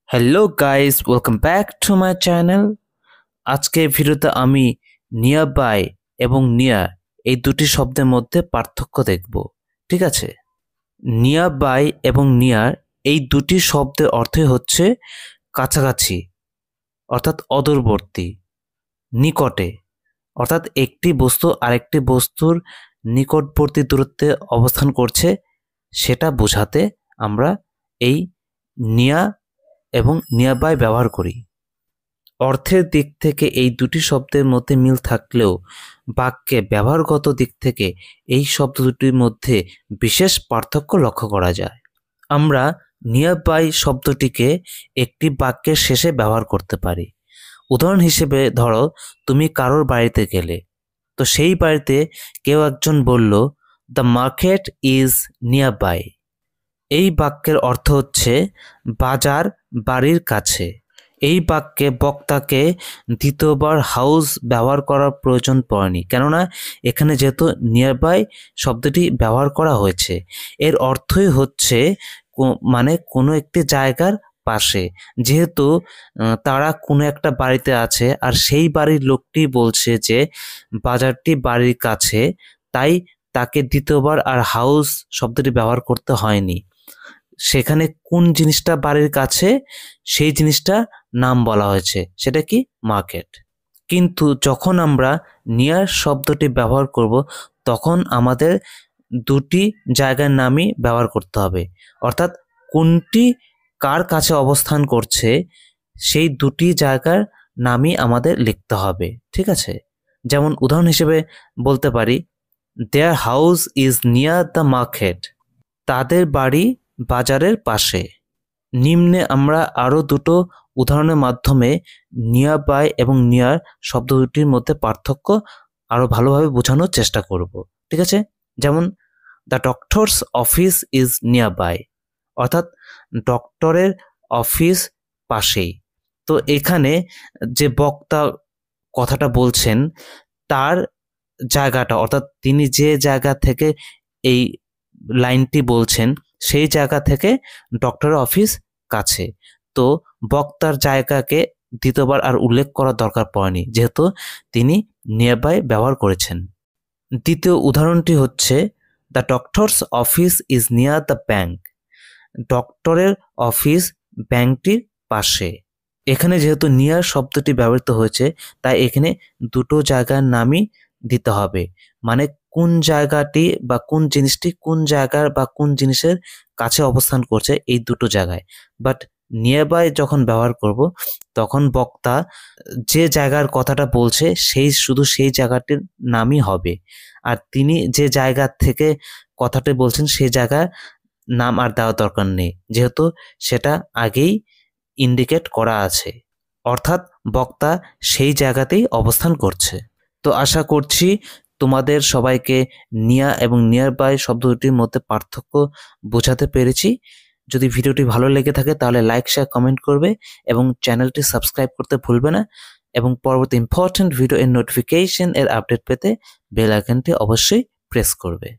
Hello guys, welcome back to my channel. আজকে ভিডিওতে আমি নিয়ার বাই এবং নিয়ার এই দুটি শব্দের মধ্যে পার্থক্য দেখব। ঠিক আছে, নিয়ার বাই এবং নিয়ার এই দুটি শব্দের অর্থই হচ্ছে কাছাকাছি, অর্থাৎ অদূরবর্তী, নিকটে, অর্থাৎ একটি বস্তু আরেকটি বস্তুর নিকটবর্তী দূরত্বে অবস্থান করছে সেটা বোঝাতে আমরা এই নিয়া এবং নিয়ার বাই ব্যবহার করি। অর্থের দিক থেকে এই দুটি শব্দের মধ্যে মিল থাকলেও বাক্যে ব্যবহারগত দিক থেকে এই শব্দ দুটির মধ্যে বিশেষ পার্থক্য লক্ষ্য করা যায়। আমরা নিয়ার বাই শব্দটিকে একটি বাক্যের শেষে ব্যবহার করতে পারি। উদাহরণ হিসেবে ধরো, তুমি কারোর বাড়িতে গেলে, তো সেই বাড়িতে কেউ একজন বলল, the market is nearby. এই বাক্যের অর্থ হচ্ছে বাজার বাড়ির কাছে। এই বাক্যে বক্তাকে দ্বিতীয়বার হাউস ব্যবহার করার প্রয়োজন পড়েনি, কেননা এখানে যেহেতু নিয়ার বাই শব্দটি ব্যবহার করা হয়েছে, এর অর্থই হচ্ছে মানে কোনো একটি জায়গার পাশে। যেহেতু তারা কোনো একটা বাড়িতে আছে আর সেই বাড়ির লোকটি বলছে যে বাজারটি বাড়ির কাছে, তাই তাকে দ্বিতীয়বার আর হাউস শব্দটি ব্যবহার করতে হয়নি। সেখানে কোন জিনিসটা বাড়ির কাছে সেই জিনিসটা নাম বলা হয়েছে, সেটা কি মার্কেট। কিন্তু যখন আমরা নিয়ার শব্দটি ব্যবহার করব তখন আমাদের দুটি জায়গার নামই ব্যবহার করতে হবে, অর্থাৎ কোনটি কার কাছে অবস্থান করছে সেই দুটি জায়গার নামই আমাদের লিখতে হবে। ঠিক আছে, যেমন উদাহরণ হিসেবে বলতে পারি, their house is near the market. তাদের বাড়ি বাজারের পাশে। নিম্নে আমরা আরও দুটো উদাহরণের মাধ্যমে নিয়ার বাই এবং নিয়ার শব্দ দুটির মধ্যে পার্থক্য আরও ভালোভাবে বোঝানোর চেষ্টা করব। ঠিক আছে, যেমন the doctor's office is nearby, অর্থাৎ ডক্টরের অফিস পাশেই। তো এখানে যে বক্তা কথাটা বলছেন তার জায়গাটা, অর্থাৎ তিনি যে জায়গা থেকে এই লাইনটি বলছেন সেই জায়গা থেকে ডক্টরের অফিস কাছে। তো বক্তার জায়গাকে দ্বিতীয়বার আর উল্লেখ করার দরকার পড়েনি, যেহেতু তিনি নিয়ার বাই ব্যবহার করেছেন। দ্বিতীয় উদাহরণটি হচ্ছে, the doctor's office is near the bank. ডক্টরের অফিস ব্যাংকটির পাশে। এখানে যেহেতু নিয়ার শব্দটি ব্যবহৃত হয়েছে তাই এখানে দুটো জায়গার নামই দিতে হবে, মানে কোন জায়গাটি বা কোন জিনিসটি কোন জায়গার বা কোন জিনিসের কাছে অবস্থান করছে এই দুটো জায়গায়। বাট নিয়ার বাই যখন ব্যবহার করব তখন বক্তা যে জায়গার কথাটা বলছে শুধু সেই জায়গাটির নামই হবে, আর তিনি যে জায়গা থেকে কথাটি বলছেন সেই জায়গার নাম আর দেওয়ার দরকার নেই, যেহেতু সেটা আগেই ইন্ডিকেট করা আছে, অর্থাৎ বক্তা সেই জায়গাতেই অবস্থান করছে। তো আশা করছি তোমাদের সবাইকে নিয়া এবং নিয়ার বাই শব্দ দুটির মধ্যে পার্থক্য বোঝাতে পেরেছি। যদি ভিডিওটি ভালো লেগে থাকে তাহলে লাইক, শেয়ার, কমেন্ট করবে এবং চ্যানেলটি সাবস্ক্রাইব করতে ভুলবে না, এবং পরবর্তী ইম্পর্টেন্ট ভিডিও এর নোটিফিকেশন এর আপডেট পেতে বেল আইকনটি অবশ্যই প্রেস করবে।